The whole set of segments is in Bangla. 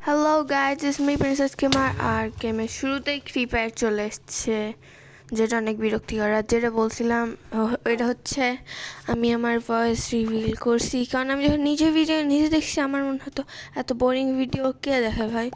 Hello guys, it's me princess কেমার। আর গেমের শুরুতেই ক্রিপার চলে এসছে, যেটা অনেক বিরক্তিকর। আর যেটা বলছিলাম এটা হচ্ছে আমি আমার ভয়েস রিভিল করছি, কারণ আমি যখন নিজে ভিডিও নিজে দেখছি আমার মনে হতো এত বোরিং ভিডিও কে দেখে ভাই।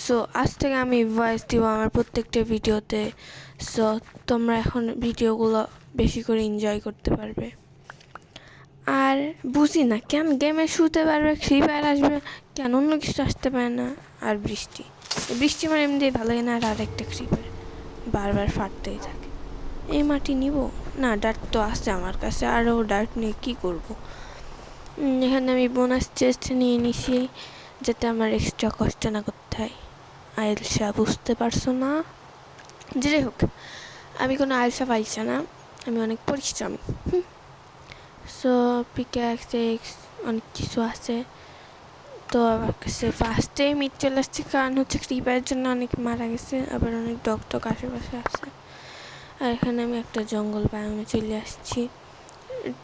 সো আজ থেকে আমি ভয়েস দিব আমার প্রত্যেকটা ভিডিওতে। সো তোমরা এখন ভিডিওগুলো বেশি করে এনজয় করতে পারবে। আর বুঝি না কেন গেমে শুতে পারবে, ফ্রি ফায়ার আসবে, কেন অন্য কিছু আসতে পারে না। আর বৃষ্টি বৃষ্টি আমার এমনি ভালো লাগে না। আর আরেকটা ক্রিপার বারবার ফাটতেই থাকে। এই মাটি নিব না, ডার্ট তো আছে আমার কাছে, আরও ডার্ট নিয়ে কী করব। এখানে আমি বোনাস চেস্ট নিয়ে নিছি যাতে আমার এক্সট্রা কষ্ট না করতে হয়। আইলসা বুঝতে পারছো না? যাই হোক, আমি কোনো আইলসা পাইছি না, আমি অনেক পরিশ্রমী। সো পিক্যাক্স অনেক কিছু আছে। তো আমার কাছে ফার্স্টে মিট চলে আসছে, কারণ হচ্ছে ক্রিপারের জন্য অনেক মারা গেছে, আবার অনেক ডগ আশেপাশে আছে। আর এখানে আমি একটা জঙ্গল বায়োমে চলে আসছি।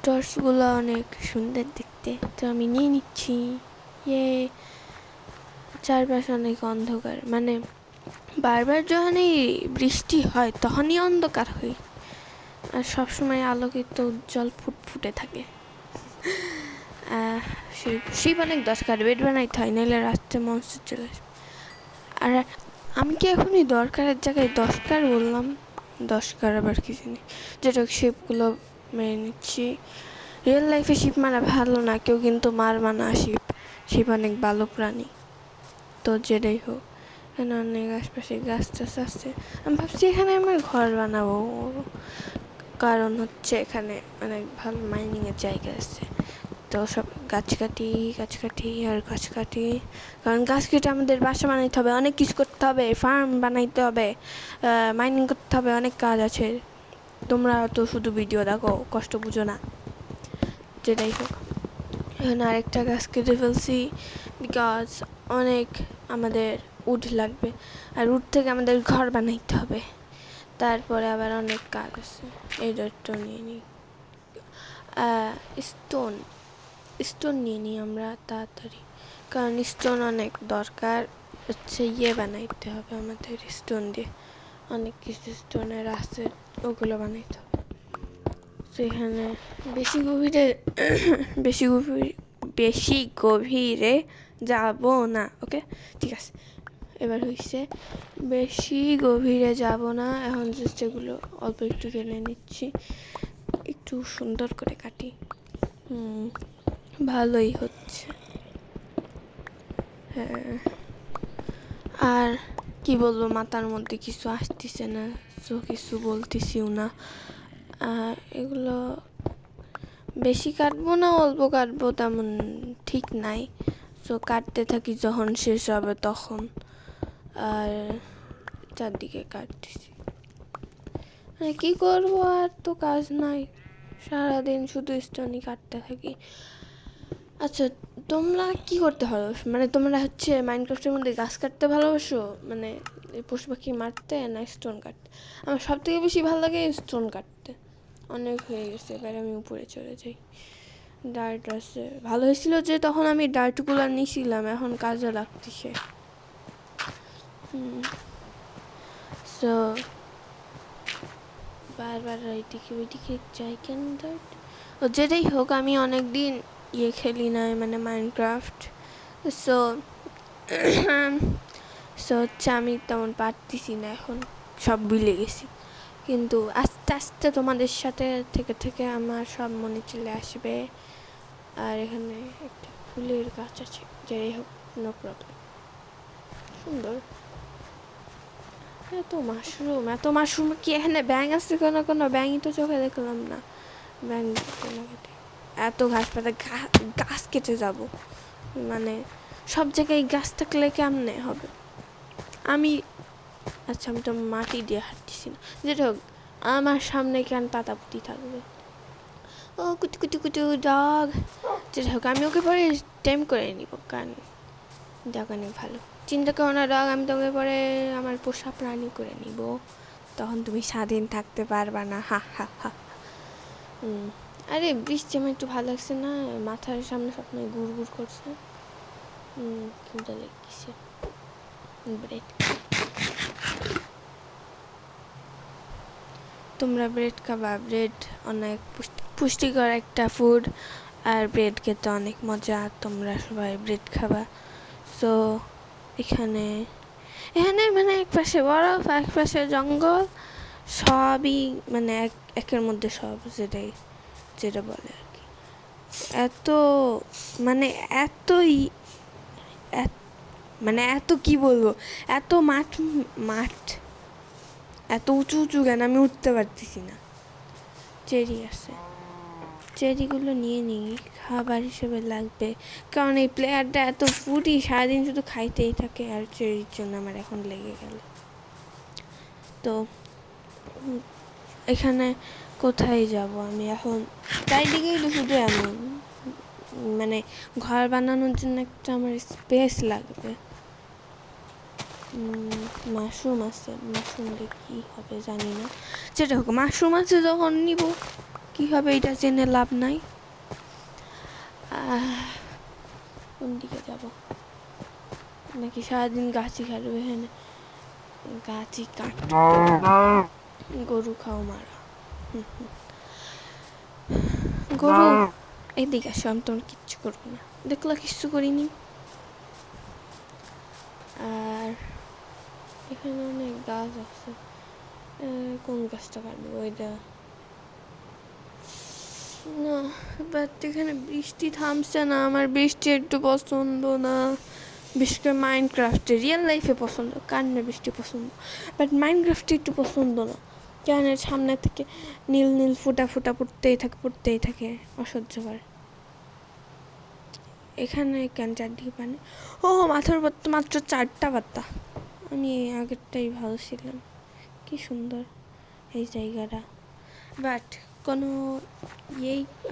টর্চগুলো অনেক সুন্দর দেখতে, তো আমি নিয়ে নিচ্ছি। ইয়ে, চারপাশে অনেক অন্ধকার, মানে বারবার যখন এই বৃষ্টি হয় তখনই অন্ধকার হয়, আর সবসময় আলোকিত উজ্জ্বল ফুটফুটে থাকে। শিব অনেক দরকার, বেড বানাইতে হয়, নাহলে রাস্তায় মনস্টার চলে আসবে। আর আমি কি এখনই দরকারের জায়গায় দরকার বললাম? দরকার আবার কি জানি, যেটা শিপগুলো মেরে নিচ্ছি। রিয়েল লাইফে শিপ মারা ভালো না, কেউ কিন্তু মারবা না শিপ। শিপ অনেক ভালো প্রাণী। তো যেটাই হোক, এখানে অনেক আশপাশে গাছ টাছ আছে। আমি ভাবছি এখানে আমার ঘর বানাবো, কারণ হচ্ছে এখানে অনেক ভালো মাইনিংয়ের জায়গা আছে। তো সব গাছ কাটি আর গাছ কাটি, কারণ গাছ কেটে আমাদের বাসা বানাইতে হবে, অনেক কিছু করতে হবে, ফার্ম বানাইতে হবে, মাইনিং করতে হবে, অনেক কাজ আছে। তোমরা তো শুধু ভিডিও দেখো, কষ্ট বুঝো না। যেটাই হোক, এখানে আরেকটা গাছ কেটে ফেলছি, বিকজ অনেক আমাদের উড লাগবে, আর উড থেকে আমাদের ঘর বানাইতে হবে। তারপরে আবার অনেক কাজ আছে। এই ডটটা নিয়ে নিই, স্টোন নিয়ে নিই আমরা তাড়াতাড়ি, কারণ স্টোন অনেক দরকার। হচ্ছে ইয়ে বানাইতে হবে আমাদের স্টোন দিয়ে, অনেক কিছু স্টোনের আছে, ওগুলো বানাইতে হবে। সেখানে বেশি গভীরে যাব না। ওকে, ঠিক আছে, এবার হয়েছে। বেশি গভীরে যাব না এখন, জাস্ট এগুলো অল্প একটু কেটে নিচ্ছি, একটু সুন্দর করে কাটি। ভালোই হচ্ছে। হ্যাঁ, আর কি বলবো, মাথার মধ্যে কিছু আসতেছে না, তো কিছু বলতেছিও না। এগুলো বেশি কাটবো না অল্প কাটবো তেমন ঠিক নাই, তো কাটতে থাকি, যখন শেষ হবে তখন। আর চারদিকে কাটতেছি, কি করবো, আর তো কাজ নাই, সারাদিন শুধু স্টোনই কাটতে থাকি। আচ্ছা, তোমরা কি করতে ভালোবাসো? মানে তোমরা হচ্ছে মাইনক্রাফটের মধ্যে গাছ কাটতে ভালোবাসো, মানে পশু পাখি মারতে, না স্টোন কাটতে? আমার সব থেকে বেশি ভালো লাগে স্টোন কাটতে। অনেক হয়ে গেছে, এবার আমি উপরে চলে যাই। ডার্ট আছে, ভালো হয়েছিল যে তখন আমি ডার্টগুলো নিয়েছিলাম, এখন কাজে লাগতেছে। সো বারবার ওইদিকে ওইদিকে যাই কেন ডার্ট? ও যেটাই হোক, আমি অনেক দিন খেলি না, মানে মাইনক্রাফট। সো হচ্ছে আমি তেমন পারতেছি না, এখন সব ভুলে গেছি, কিন্তু আস্তে আস্তে তোমাদের সাথে থেকে থেকে আমার সব মনে চলে আসবে। আর এখানে একটা ফুলের গাছ আছে, যাই হোক, নো প্রবলেম, সুন্দর। এত মাশরুম কি এখানে ব্যাঙ আছে? কোনো ব্যাঙই তো চোখে দেখলাম না। ব্যাঙ এত ঘাস পাতা, গাছ কেটে যাব, মানে সব জায়গায় গাছ থাকলে কেমনে হবে? আচ্ছা, আমি তো মাটি দিয়ে হাঁটতেছি না, যেটা হোক, আমার সামনে কেন পাতা পুঁতি থাকবে? ও কুটু কুটু কুটু ডগ, যেটা হোক, আমি ওকে পরে টেম করে নিব, কারণ ডগ অনেক ভালো। চিন্তা করো না ডগ, আমি তোকে পরে আমার পোষা প্রাণী করে নিব, তখন তুমি স্বাধীন থাকতে পারবা না, হা হা হা। আরে বৃষ্টি আমার একটু ভালো লাগছে না, মাথার সামনে সবসময় গুড় গুড় করছে, কিন্তু লেগেছে। ব্রেড। তোমরা ব্রেড খাবা, ব্রেড অনেক পুষ্টিকর একটা ফুড, আর ব্রেড খেতে অনেক মজা। তোমরা সবাই ব্রেড খাবা। সো এখানে মানে এক পাশে বরফ, এক পাশে জঙ্গল, সবই মানে একের মধ্যে সব, যেটা বলে আর কি। এত মানে এত কি বলবো, এত মাঠ এত উঁচু উঁচু কেন আমি উঠতে পারতেছি না। চেরি আছে, চেরিগুলো নিয়ে নিই, খাবার হিসেবে লাগবে, কারণ এই প্লেয়ারটা এত ফুটি, সারাদিন শুধু খাইতেই থাকে, আর চেরির জন্য আমার এখন লেগে গেল। তো এখানে কোথায় যাব আমি এখন? চারিদিকেই তো শুধু এমন, মানে ঘর বানানোর জন্য একটা আমার স্পেস লাগবে। মাশরুম আছে, মাশরুম দিয়ে কী হবে জানি না, যেটা হোক মাশরুম আছে যখন নিব, কী হবে এটা জেনে লাভ নাই। কোন দিকে যাব? নাকি সারাদিন গাছই কাটবে? হ্যাঁ, গাছই কাটবে, গরু খাও মারা। গরু এদিকে আসো, আমি তোমার কিচ্ছু করবো না, দেখলা কিচ্ছু করিনি। আর এখানে অনেক গাছ আছে, কোন গাছটা কাটবো? ওইটা না, বাট এখানে বৃষ্টি থামছে না, আমার বৃষ্টি একটু পছন্দ না। বিশেষ করে মাইনক্রাফটে, রিয়েল লাইফে পছন্দ, কার না বৃষ্টি পছন্দ, বাট মাইনক্রাফটে একটু পছন্দ না, কেন সামনে থেকে নীল নীল ফোটা ফোটা পড়তেই থাকে, অসহ্যকর। এখানে কেন চারদিকে পানি? ও মাথার উপর তো মাত্র 4টা পাতা, আমি আগেরটাই ভালো ছিলাম। কি সুন্দর এই জায়গাটা, বাট কোনো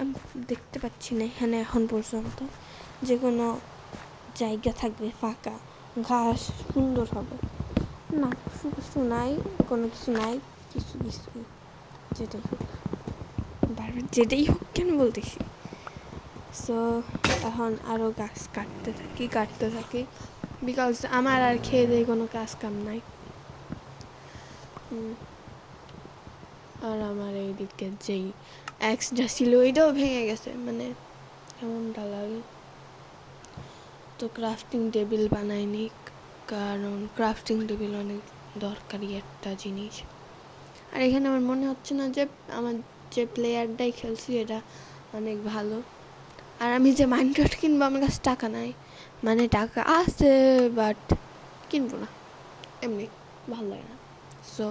আমি দেখতে পাচ্ছি না এখানে এখন পর্যন্ত যে কোনো জায়গা থাকবে ফাঁকা, ঘাস সুন্দর হবে না, কিছু নাই, কোনো কিছু নাই, কিছু যেটাই হোক, বারবার যেটাই হোক কেন বলতেছি। সো এখন আরও গাছ কাটতে থাকি বিকজ আমার আর খেয়ে দিয়ে কোনো কাজ কাম নাই। আর আমার এই দিকে যেই অ্যাক্সটা ছিল ওইটাও ভেঙে গেছে, মানে কেমনটা লাগে। তো ক্রাফটিং টেবিল বানাইনি, কারণ ক্রাফটিং টেবিল অনেক দরকারি একটা জিনিস। আর এখানে আমার মনে হচ্ছে না যে আমার যে প্লেয়ারটাই খেলছি এটা অনেক ভালো। আর আমি যে মাইনক্রাফট কিনবো, আমার কাছে টাকা নাই, মানে টাকা আছে বাট কিনবো না, এমনি ভালো লাগে না। সো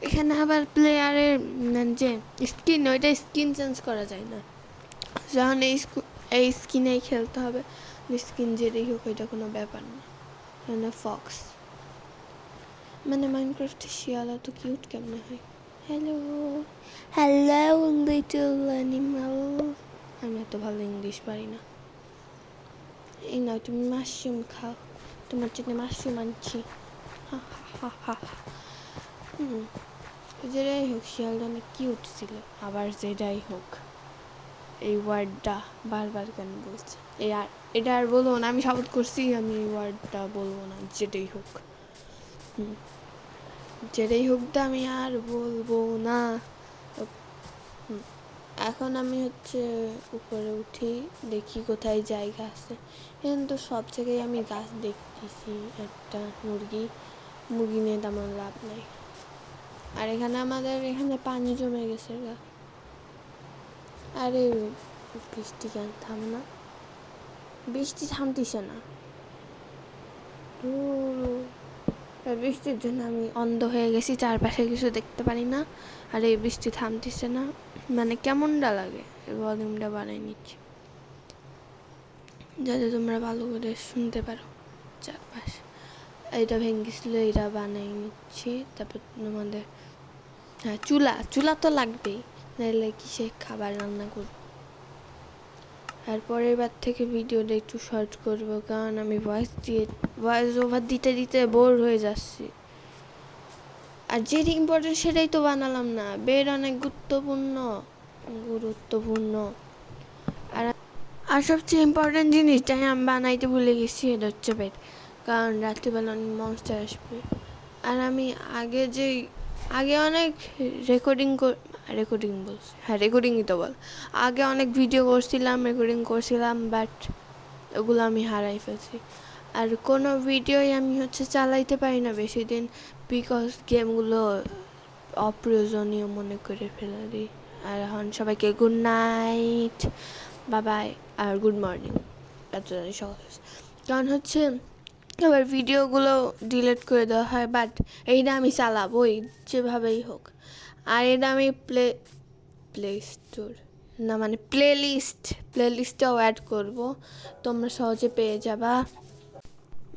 এখানে আবার প্লেয়ারের যে স্কিন, ওইটা স্কিন চেঞ্জ করা যায় না, যখন এই স্কিনেই খেলতে হবে, স্কিন যেটাই হোক ওইটা কোনো ব্যাপার না। এখানে ফক্স, মানে মাইনক্রাফটে শিয়াল এত কিউট কেমনে হয়? Hello little animal. আমি এত ভালো ইংলিশ পারি না। এই না, তুমি মাশরুম খাও, তোমার জন্য মাশরুম আনছি। হা হা হা হা। যেটাই হোক শিয়ালটা অনেক কিউট ছিল। আবার যেটাই হোক, এই ওয়ার্ডটা বারবার কেন বলছে? এটা আর বলবো না, আমি শপথ করছি আমি এই ওয়ার্ডটা বলবো না। যেটাই হোক তো আমি আর বলবো না। এখন আমি উপরে উঠি, দেখি কোথায় জায়গা আছে। কিন্তু সব জায়গায় আমি গাছ দেখতেছি, একটা মুরগি নিয়ে তেমন লাভ নাই। আর আমাদের এখানে পানি জমে গেছে গা। আরে বৃষ্টি কেন থামে না? বৃষ্টি থামতিছে না, বৃষ্টির জন্য আমি অন্ধ হয়ে গেছি, চারপাশে কিছু দেখতে পারি না। আর এই বৃষ্টি থামতিছে না, মানে কেমনটা লাগে। ভলিউমটা বানাই নিচ্ছি যাতে তোমরা ভালো করে শুনতে পারো। চারপাশ এইটা ভেঙেছিল, এটা বানাই নিচ্ছি। তারপর তোমাদের চুলা তো লাগবেই, নাহলে কিসে খাবার রান্না করবো। আর পরের বার থেকে ভিডিওটা একটু শর্ট করবো, কারণ আমি ভয়েস ওভার দিতে বোর হয়ে যাচ্ছি। আর যেটা ইম্পর্টেন্ট সেটাই তো বানালাম না। বেড অনেক গুরুত্বপূর্ণ। আর সবচেয়ে ইম্পর্টেন্ট জিনিসটাই আমি বানাইতে ভুলে গেছি, এটা হচ্ছে বেড। কারণ রাত্রিবেলা অনেক মনস্টার আসবে। আর আমি আগে অনেক রেকর্ডিংই তো বল, আগে অনেক ভিডিও রেকর্ডিং করছিলাম, বাট ওগুলো আমি হারাই ফেলছি। আর কোনো ভিডিওই আমি চালাইতে পারি না বেশি দিন, বিকজ গেমগুলো অপ্রয়োজনীয় মনে করে ফেলি। আর এখন সবাইকে গুড নাইট, বাই আর গুড মর্নিং, এতটাই সহজ। কারণ আবার ভিডিওগুলো ডিলিট করে দেওয়া হয়, বাট এইটা আমি চালাবোই যেভাবেই হোক। আর এটা আমি প্লে স্টোর না, মানে প্লেলিস্টেও অ্যাড করব, তোমরা সহজে পেয়ে যাবা।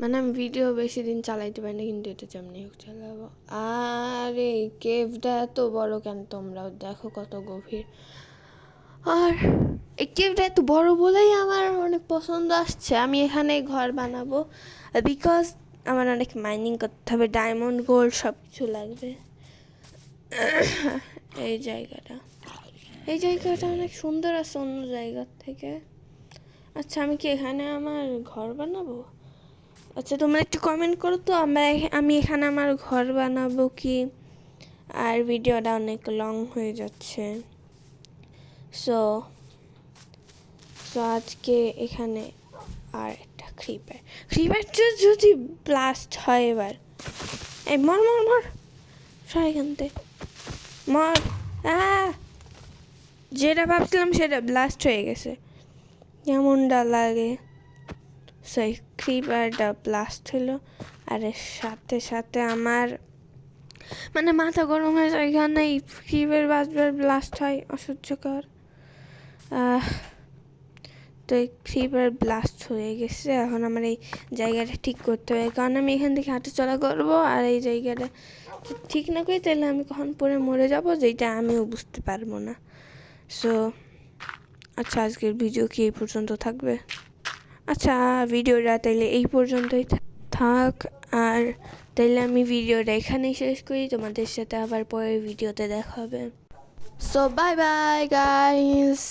মানে আমি ভিডিও বেশি দিন চালাইতে পারি না, কিন্তু এটা যেমনি হোক চালাবো। আর এই কেভটা এত বড় কেন, তোমরাও দেখো কত গভীর। আর এই কেভটা এত বড় বলেই আমার অনেক পছন্দ আসছে। আমি এখানে ঘর বানাবো, বিকজ আমার অনেক মাইনিং করতে হবে, ডায়মন্ড গোল্ড সব কিছু লাগবে। এই জায়গাটা অনেক সুন্দর আছে অন্য জায়গার থেকে। আচ্ছা, আমি কি এখানে আমার ঘর বানাবো? আচ্ছা, তোমরা একটু কমেন্ট করো তো আমি এখানে আমার ঘর বানাবো কি। আর ভিডিওটা অনেক লং হয়ে যাচ্ছে, সো আজকে এখানে আর একটা ক্রিপারটা যদি ব্লাস্ট হয় এবার, এই মর এখান থেকে মর। যেটা ভাবছিলাম সেটা ব্লাস্ট হয়ে গেছে, কেমনটা লাগে। সেই ক্রিপারটা ব্লাস্ট হলো, আর এর সাথে সাথে আমার মানে মাথা গরম হয়ে যায়। এখানে ক্রিপার বারবার ব্লাস্ট হয়, অসহ্যকর। তো এই ক্রিপার ব্লাস্ট হয়ে গেছে, এখন আমার এই জায়গাটা ঠিক করতে হবে, কারণ আমি এখান থেকে হাঁটাচলা করবো। আর এই জায়গাটা ঠিক না করি তাহলে আমি কখন পরে মরে যাব, যেটা আমিও বুঝতে পারবো না। সো আচ্ছা, আজকের ভিডিও কি এই পর্যন্ত থাকবে? আচ্ছা, ভিডিওটা তাইলে এই পর্যন্তই থাক। আর তাইলে আমি ভিডিওটা এখানেই শেষ করি, তোমাদের সাথে আবার পরের ভিডিওতে দেখা হবে। So bye bye guys.